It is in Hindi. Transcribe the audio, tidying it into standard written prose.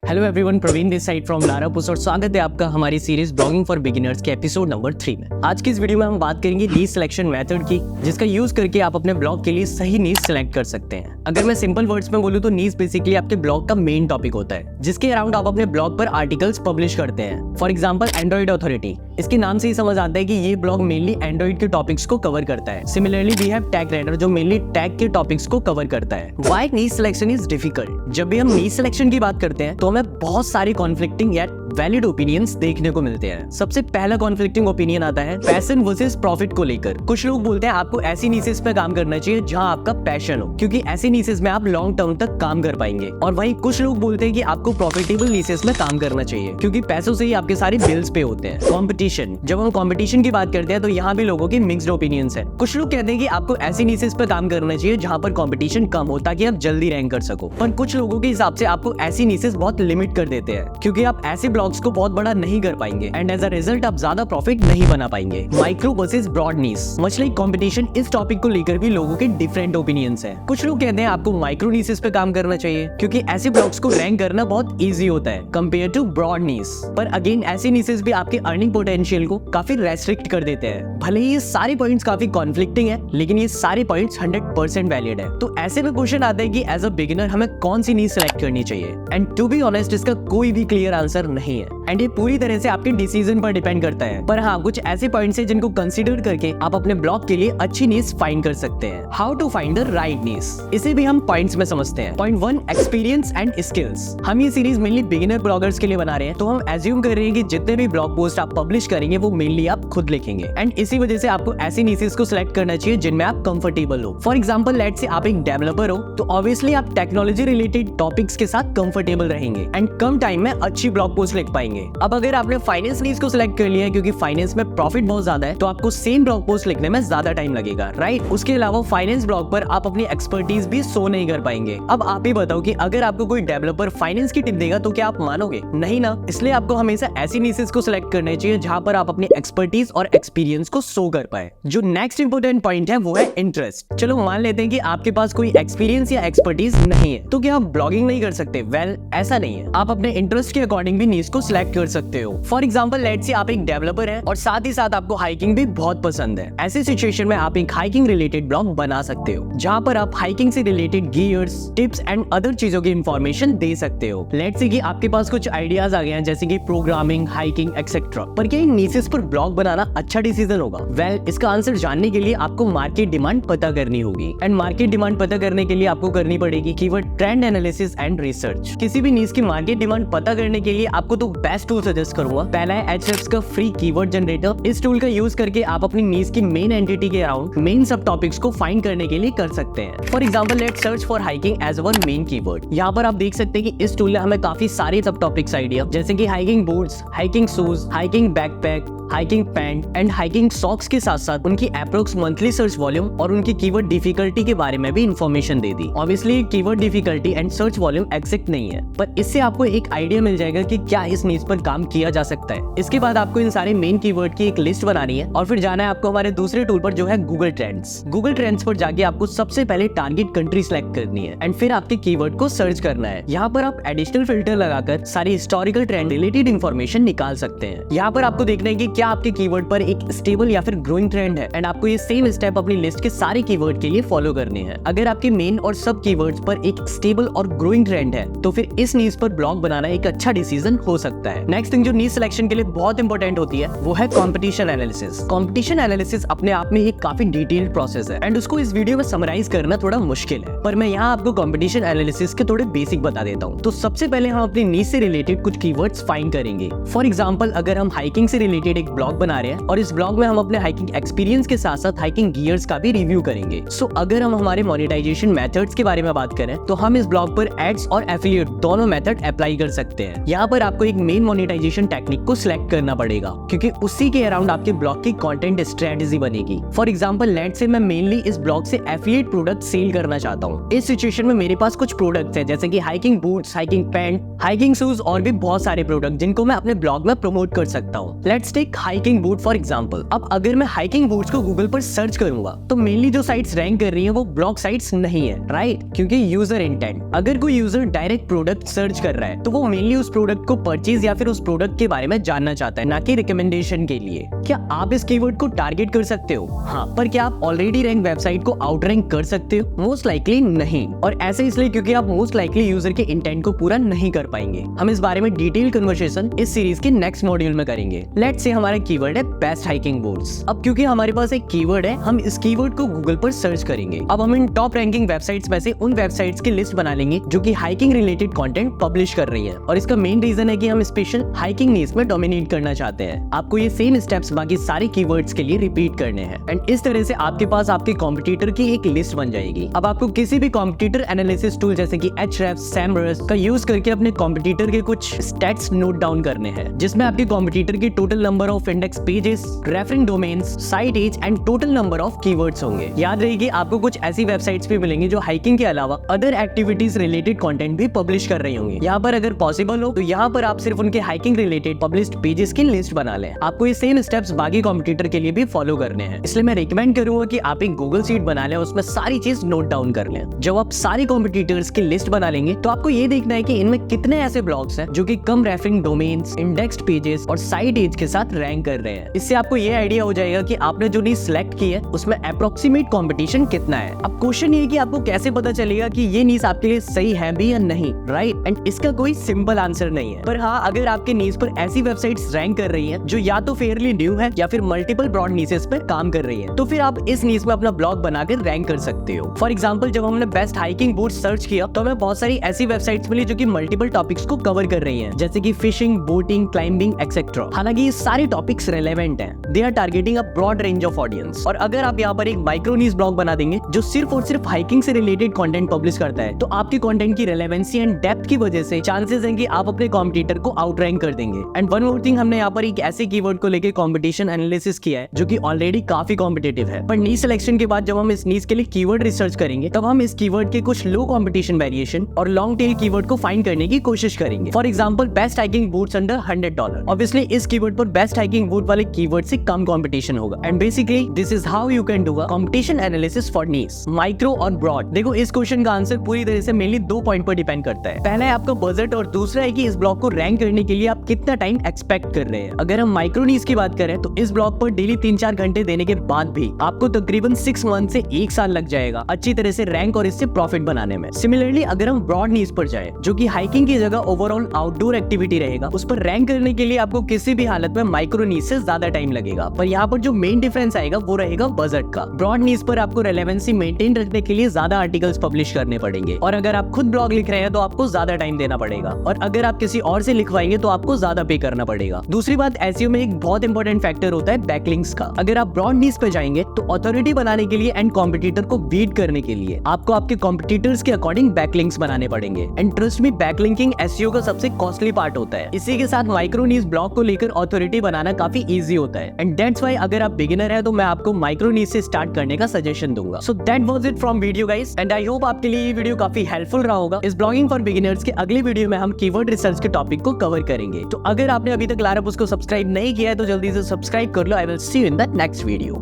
Hello everyone, Praveen this side from Larapus और स्वागत है आपका हमारी सीरीज ब्लॉगिंग फॉर बिगिनर्स के एपिसोड नंबर 3 में। आज की इस वीडियो में हम बात करेंगे नीश सिलेक्शन मेथड की, जिसका यूज करके आप अपने ब्लॉग के लिए सही नीश सिलेक्ट कर सकते हैं। अगर मैं सिंपल वर्ड्स में बोलूं तो नीश बेसिकली आपके ब्लॉग का मेन टॉपिक होता है, जिसके अराउंड आप अपने ब्लॉग पर आर्टिकल्स पब्लिश करते हैं। फॉर एग्जाम्पल एंड्रॉइड अथॉरिटी, इसके नाम से ही समझ आता है कि ये ब्लॉग मेनली एंड्रॉइड के टॉपिक्स को कवर करता है। Similarly we have tag writer, जो मेनली टैग के टॉपिक्स को कवर करता है। Why niche selection is difficult? जब भी हम नीश सिलेक्शन की बात करते हैं तो हमें बहुत सारी कॉन्फ्लिक्टिंग या वैलिड ओपिनियंस देखने को मिलते हैं। सबसे पहला कॉन्फ्लिक्टिंग ओपिनियन आता है पैशन वर्सेस प्रॉफिट को लेकर। कुछ लोग बोलते हैं आपको ऐसी नीशेस पे काम करना चाहिए जहां आपका पैशन हो, क्योंकि ऐसी नीशेस में आप लॉन्ग टर्म तक काम कर पाएंगे। और वहीं कुछ लोग बोलते हैं कि आपको प्रॉफिटेबल नीशेस में काम करना चाहिए, क्योंकि पैसों से ही आपके सारे बिल्स पे होते हैं। कंपटीशन, जब हम कंपटीशन की बात करते हैं तो यहाँ भी लोगों की मिक्स्ड ओपिनियंस है। कुछ लोग कहते हैं कि आपको ऐसी नीशेस पे काम करना चाहिए जहां पर कंपटीशन कम हो, ताकि आप जल्दी रैंक कर सको। पर कुछ लोगों के हिसाब से आपको ऐसी नीशेस बहुत लिमिट कर देते हैं, क्योंकि आप ऐसे ब्लॉग्स को बहुत बड़ा नहीं कर पाएंगे एंड एज अ रिजल्ट आप ज्यादा प्रॉफिट नहीं बना पाएंगे। माइक्रो वर्सेस ब्रॉड नीश, मच लाइक कंपटीशन, इस टॉपिक को लेकर भी लोगों के डिफरेंट ओपिनियंस हैं। कुछ लोग कहते हैं आपको माइक्रो नीशेस पे काम करना चाहिए, क्योंकि ऐसे ब्लॉग्स को रैंक करना बहुत इजी होता है कंपेयर टू ब्रॉड नीश। पर अगेन ऐसे नीशेस भी आपके अर्निंग पोटेंशियल को काफी रेस्ट्रिक्ट कर देते हैं। भले ही ये सारे पॉइंट्स काफी कॉन्फ्लिक्टिंग है, लेकिन ये सारे पॉइंट्स 100% वैलिड है। तो ऐसे में क्वेश्चन आता है कि एज अ बिगिनर हमें कौन सी नीश सेलेक्ट करनी चाहिए? एंड टू बी ऑनेस्ट, इसका कोई भी क्लियर आंसर नहीं है एंड ये पूरी तरह से आपके डिसीजन पर डिपेंड करता है। पर हाँ, कुछ ऐसे पॉइंट्स हैं जिनको कंसीडर करके आप अपने ब्लॉग के लिए अच्छी नीश फाइंड कर सकते हैं। How to find the right niche, इसे भी हम पॉइंट्स में समझते हैं। Point 1, experience and skills. हम ये सीरीज मेनली बिगिनर ब्लॉगर्स के लिए बना रहे हैं, तो हम एज्यूम कर रहे हैं कि जितने भी ब्लॉग पोस्ट आप पब्लिश करेंगे वो मेनली आप खुद लिखेंगे एंड इसी वजह से आपको ऐसी नीशेस को सिलेक्ट करना चाहिए जिनमें आप कंफर्टेबल हो। फॉर एग्जांपल, लेट्स से आप एक डेवलपर हो, तो ऑब्वियसली आप टेक्नोलॉजी रिलेटेड टॉपिक्स के साथ कंफर्टेबल रहेंगे एंड कम टाइम में अच्छी ब्लॉग पोस्ट लिख पाएंगे। अब अगर आपने फाइनेंस नीश को सिलेक्ट कर लिया है, क्योंकि फाइनेंस में प्रॉफिट बहुत ज्यादा है, तो आपको सेम ब्लॉग पोस्ट लिखने में ज्यादा टाइम लगेगा, राइट? उसके अलावा फाइनेंस ब्लॉग पर आप अपनी एक्सपर्टीज भी शो नहीं कर पाएंगे। अब आप ही बताओ कि अगर आपको कोई डेवलपर फाइनेंस की टिप देगा तो क्या आप मानोगे? नहीं ना। इसलिए आपको हमेशा ऐसी नीशेस को सिलेक्ट करने चाहिए जहां पर आप अपनी एक्सपर्टीज और एक्सपीरियंस को शो कर पाए। जो नेक्स्ट इंपोर्टेंट पॉइंट है वो है इंटरेस्ट। चलो मान लेते हैं कि आपके पास कोई एक्सपीरियंस या एक्सपर्टीज नहीं है, तो क्या आप ब्लॉगिंग नहीं कर सकते? वेल, ऐसा नहीं है। आप अपने इंटरेस्ट के अकॉर्डिंग भी नीश को सिलेक्ट कर सकते हो। फॉर एग्जाम्पल, लेट्स से आप एक डेवलपर हैं और साथ ही साथ आपको हाइकिंग भी बहुत पसंद है। ऐसी सिचुएशन में आप एक हाइकिंग रिलेटेड ब्लॉग बना सकते हो, जहां पर आप हाइकिंग से related gears, tips and other चीजों की इंफॉर्मेशन दे सकते हो। लेट्स से कि आपके पास कुछ आइडियाज आ गए हैं, जैसे कि प्रोग्रामिंग, हाइकिंग एक्सेट्रा। पर क्या इन नीशेस पर ब्लॉग बनाना अच्छा डिसीजन होगा? वेल, इसका आंसर जानने के लिए आपको मार्केट डिमांड पता करनी होगी एंड मार्केट डिमांड पता करने के लिए आपको करनी पड़ेगी keyword trend analysis and research. किसी भी नीश की मार्केट डिमांड पता करने के लिए आपको तो बेस्ट टूल सजेस्ट करूंगा। पहला है Ahrefs का फ्री कीवर्ड जनरेटर। इस टूल का यूज करके आप अपनी नीश की मेन एंटिटी के अराउंड मेन सब टॉपिक्स को फाइंड करने के लिए कर सकते हैं। For example, let's search for hiking as one main keyword. यहाँ पर आप देख सकते हैं कि इस टूल ने हमें काफी सारे सब टॉपिक्स आइडिया, जैसे कि hiking boots, hiking shoes, hiking backpack, hiking pant and hiking socks के साथ साथ उनकी अप्रोक्स मंथली सर्च वॉल्यूम और उनकी कीवर्ड डिफिकल्टी के बारे में भी information they the. Obviously keyword difficulty and search volume exact नहीं है, पर इससे आपको एक आइडिया मिल जाएगा कि क्या इस नीश पर काम किया जा सकता है। इसके बाद आपको इन सारे मेन कीवर्ड की एक लिस्ट बनानी है और फिर जाना है आपको हमारे दूसरे टूल पर, जो है गूगल ट्रेंड्स। गूगल ट्रेंड्स पर जाके आपको सबसे पहले टारगेट कंट्री सेलेक्ट करनी है एंड फिर आपके कीवर्ड को सर्च करना है। यहाँ पर आप एडिशनल फिल्टर लगाकर सारी हिस्टोरिकल ट्रेंड रिलेटेड इंफॉर्मेशन निकाल सकते हैं। यहाँ पर आपको देखना है कि क्या आपके कीवर्ड पर एक स्टेबल या फिर ग्रोइंग ट्रेंड है एंड आपको ये सेम स्टेप अपनी लिस्ट के सारे कीवर्ड के लिए फॉलो करने हैं। अगर आपके मेन और सब कीवर्ड्स पर एक स्टेबल और ग्रोइंग ट्रेंड है, तो फिर इस नीश पर ब्लॉग बनाना एक अच्छा डिसीजन हो सकता है। नेक्स्ट थिंग जो नीश सिलेक्शन के लिए बहुत इंपॉर्टेंट होती है वो है कंपटीशन एनालिसिस। कंपटीशन एनालिसिस अपने आप में एक काफी डिटेल्ड प्रोसेस है एंड उसको इस वीडियो में समराइज करना थोड़ा मुश्किल है, पर मैं यहाँ आपको कंपटीशन एनालिसिस के थोड़े बेसिक बता देता हूँ। तो सबसे पहले हम अपनी नीश से रिलेटेड कुछ कीवर्ड्स फाइंड करेंगे। फॉर एग्जांपल, अगर हम हाइकिंग से रिलेटेड एक ब्लॉग बना रहे हैं और इस ब्लॉग में हम अपने हाइकिंग एक्सपीरियंस के साथ साथ हाइकिंग गियर्स का भी रिव्यू करेंगे। सो अगर हम हमारे मोनेटाइजेशन मेथड्स के बारे में बात करें, तो हम इस ब्लॉग पर एड्स और एफिलिएट दोनों मेथड अप्लाई कर सकते हैं। यहाँ पर आपको एक मेन मोनेटाइजेशन टेक्निक को सिलेक्ट करना पड़ेगा, क्योंकि उसी के अराउंड आपके ब्लॉग की कंटेंट स्ट्रेटजी बनेगी। फॉर एग्जांपल लेट्स से मैं मेनली इस ब्लॉग से एफिलिएट प्रोडक्ट सेल करना चाहता हूँ। इस सिचुएशन में मेरे पास कुछ प्रोडक्ट्स हैं, जैसे कि hiking boots, hiking pant, hiking shoes और भी बहुत सारे प्रोडक्ट जिनको मैं अपने ब्लॉग में प्रमोट कर सकता हूँ। Let's take hiking boot for example. अब अगर मैं हाइकिंग बूट्स को गूगल पर सर्च करूंगा तो मेनली जो साइट्स रैंक कर रही हैं वो ब्लॉग साइट्स नहीं है, राइट? क्योंकि यूजर इंटेंट, अगर कोई यूजर डायरेक्ट प्रोडक्ट सर्च कर रहा है तो वो मेनली उस प्रोडक्ट को परचेज या फिर उस प्रोडक्ट के बारे में जानना चाहता है, ना कि रिकमेंडेशन के लिए। क्या आप इस कीवर्ड को टारगेट कर सकते हो? हाँ, पर क्या आप ऑलरेडी रैंक वेबसाइट को आउट रैंक कर सकते हो? मोस्ट लाइकली नहीं। और ऐसे इसलिए क्योंकि आप मोस्ट लाइकली यूजर के इंटेंट को पूरा नहीं कर पाएंगे। हम इस बारे में डिटेल कन्वर्सेशन इस सीरीज के नेक्स्ट मॉड्यूल में करेंगे। लेट्स से हमारा कीवर्ड है बेस्ट हाइकिंग बूट्स। अब क्योंकि हमारे पास एक कीवर्ड है, हम इस कीवर्ड को गूगल पर सर्च करेंगे। अब हम इन टॉप रैंकिंग वेबसाइट्स में से उन वेबसाइट्स की लिस्ट बना लेंगे जो कि हाइकिंग रिलेटेड कंटेंट पब्लिश कर रही है। और इसका मेन रीजन है कि हम स्पेशल हाइकिंग नीश में डोमिनेट करना चाहते हैं। आपको ये सेम स्टेप्स बाकी सारे कीवर्ड्स के लिए रिपीट करने हैं एंड इस तरह से आपके पास आपके कॉम्पिटिटर की एक लिस्ट बन जाएगी। अब आपको किसी भी कॉम्पिटिटर एनालिसिस टूल जैसे कि Ahrefs, Semrush का यूज करके अपने कॉम्पिटिटर के कुछ स्टैट्स नोट डाउन करने हैं, जिसमें आपके कॉम्पिटिटर की total number of index pages, referring domains, site age and total number of keywords होंगे। याद रहेगी आपको कुछ ऐसी वेबसाइट्स भी मिलेंगी जो हाइकिंग के अलावा अदर एक्टिविटीज रिलेटेड कंटेंट भी पब्लिश कर रही होंगी। यहाँ पर अगर पॉसिबल हो तो यहाँ पर आप सिर्फ उनके हाइकिंग रिलेटेड पब्लिश्ड पेजेस की लिस्ट बना लें। आपको ये सेम स्टेप्स बाकी कॉम्पिटिटर के लिए भी फॉलो करने हैं, इसलिए मैं रिकमेंड करूंगा कि आप एक गूगल शीट बना लें, उसमें सारी चीज नोट डाउन कर लें। जब आप सारे कॉम्पिटिटर्स की लिस्ट बना लेंगे तो आपको ये देखना है कि इनमें कितने ऐसे ब्लॉग्स हैं जो कि कम रेफरिंग डोमेन्स, इंडेक्स्ड पेजेस और साइट एज के साथ रैंक कर रहे हैं। इससे आपको ये आइडिया हो जाएगा कि आपने जो नीश सिलेक्ट की है उसमें अप्रोक्सीमेट कंपटीशन कितना है। अब क्वेश्चन ये है कि आपको कैसे पता चलेगा कि ये नीश आपके लिए सही है भी या नहीं, राइट? एंड इसका कोई सिंपल आंसर नहीं है, पर हाँ, अगर आपके नीश पर ऐसी वेबसाइट्स रैंक कर रही हैं जो या तो फेयरली न्यू है या फिर मल्टीपल ब्रॉड नीशेस पर काम कर रही है, तो फिर आप इस नीश में अपना ब्लॉग बनाकर रैंक कर सकते हो। फॉर एग्जांपल जब हमने बेस्ट हाइकिंग बूट सर्च किया तो हमें बहुत सारी ऐसी वेबसाइट्स मिली जो कि मल्टीपल टॉपिक्स को कवर कर रही हैं, जैसे कि फिशिंग, बोटिंग, क्लाइंबिंग एक्सेट्रा। हालांकि ये सारे टॉपिक्स रेलेवेंट हैं, they are targeting a broad range of audience. और अगर आप यहाँ पर एक माइक्रो नीश ब्लॉग बना देंगे जो सिर्फ और सिर्फ हाइकिंग से रिलेटेड कंटेंट पब्लिश करता है, तो आपके कंटेंट की रेलेवेंसी एंड डेप्थ की वजह से चांसेस हैं कि आप अपने कॉम्पिटिटर को आउट रैंक कर देंगे। एंड वन मोर थिंग, हमने यहाँ पर एक ऐसे कीवर्ड को लेकर कॉम्पिटिशन एनालिसिस किया है जो कि ऑलरेडी काफी कॉम्पिटिटिव है, पर नीश सिलेक्शन के बाद जब हम इस नीश के लिए कीवर्ड रिसर्च करेंगे तब हम इस कीवर्ड के कुछ लो कॉम्पिटिशन वेरिएशन और लॉन्ग टेल कीवर्ड को फाइंड करने की कोशिश करेंगे। For example best hiking boots under $100। Obviously इस कीवर्ड पर बेस्ट हाइकिंग बूट वाले कीवर्ड से कम कंपटीशन होगा। And basically this is how you can do a competition analysis for niche, micro और ब्रॉड। देखो, इस क्वेश्चन का आंसर पूरी तरह से मेनली 2 पॉइंट पर डिपेंड करता है। पहला है आपका बजट और दूसरा है कि इस ब्लॉग को रैंक करने के लिए आप कितना टाइम एक्सपेक्ट कर रहे हैं। अगर हम माइक्रो नीश की बात करें तो इस ब्लॉग पर डेली 3-4 घंटे देने के बाद भी आपको तकरीबन 6 मंथ से 1 साल लग जाएगा अच्छी तरह से रैंक और इससे प्रॉफिट बनाने में। सिमिलरली अगर हम ब्रॉड नीश पर जाए जो कि हाइकिंग की जगह ओवरऑल आउटडोर एक्टिविटी रहेगा, उस पर रैंक करने के लिए आपको किसी भी हालत में माइक्रो नीश से ज्यादा टाइम लगेगा। पर यहाँ पर जो मेन डिफरेंस आएगा वो रहेगा बजट का। ब्रॉड नीश पर आपको रेलेवेंसी मेंटेन रखने के लिए ज्यादा आर्टिकल्स पब्लिश करने पड़ेंगे, और अगर आप खुद ब्लॉग लिख रहे हैं तो आपको ज्यादा टाइम देना पड़ेगा, और अगर आप किसी और से लिखवाएंगे तो आपको ज्यादा पे करना पड़ेगा। दूसरी बात, एसईओ में एक बहुत इंपॉर्टेंट फैक्टर होता है बैकलिंक्स का। अगर आप ब्रॉड नीश पे जाएंगे तो अथॉरिटी बनाने के लिए एंड कॉम्पिटिटर को बीट करने के लिए आपको आपके कॉम्पिटिटर्स के अकॉर्डिंग बैकलिंक्स बनाने पड़ेंगे। And trust me, backlinking SEO का सबसे कॉस्टली पार्ट होता है। इसी के साथ माइक्रो नीश ब्लॉग को लेकर अथॉरिटी बनाना काफी इजी होता है। एंड दैट्स व्हाई अगर आप बिगिनर है तो मैं आपको माइक्रो नीश से स्टार्ट करने का सजेशन दूंगा। So that was it from video guys, and I hope आपके लिए ये वीडियो काफी हेल्पफुल रहा होगा। इस ब्लॉगिंग फॉर बिगिनर्स के अगले वीडियो में हम कीवर्ड रिसर्च के टॉपिक को कवर करेंगे। तो अगर आपने अभी तक लारापुस को सब्सक्राइब नहीं किया है तो जल्दी से सब्सक्राइब कर लो। I will see you in the next video.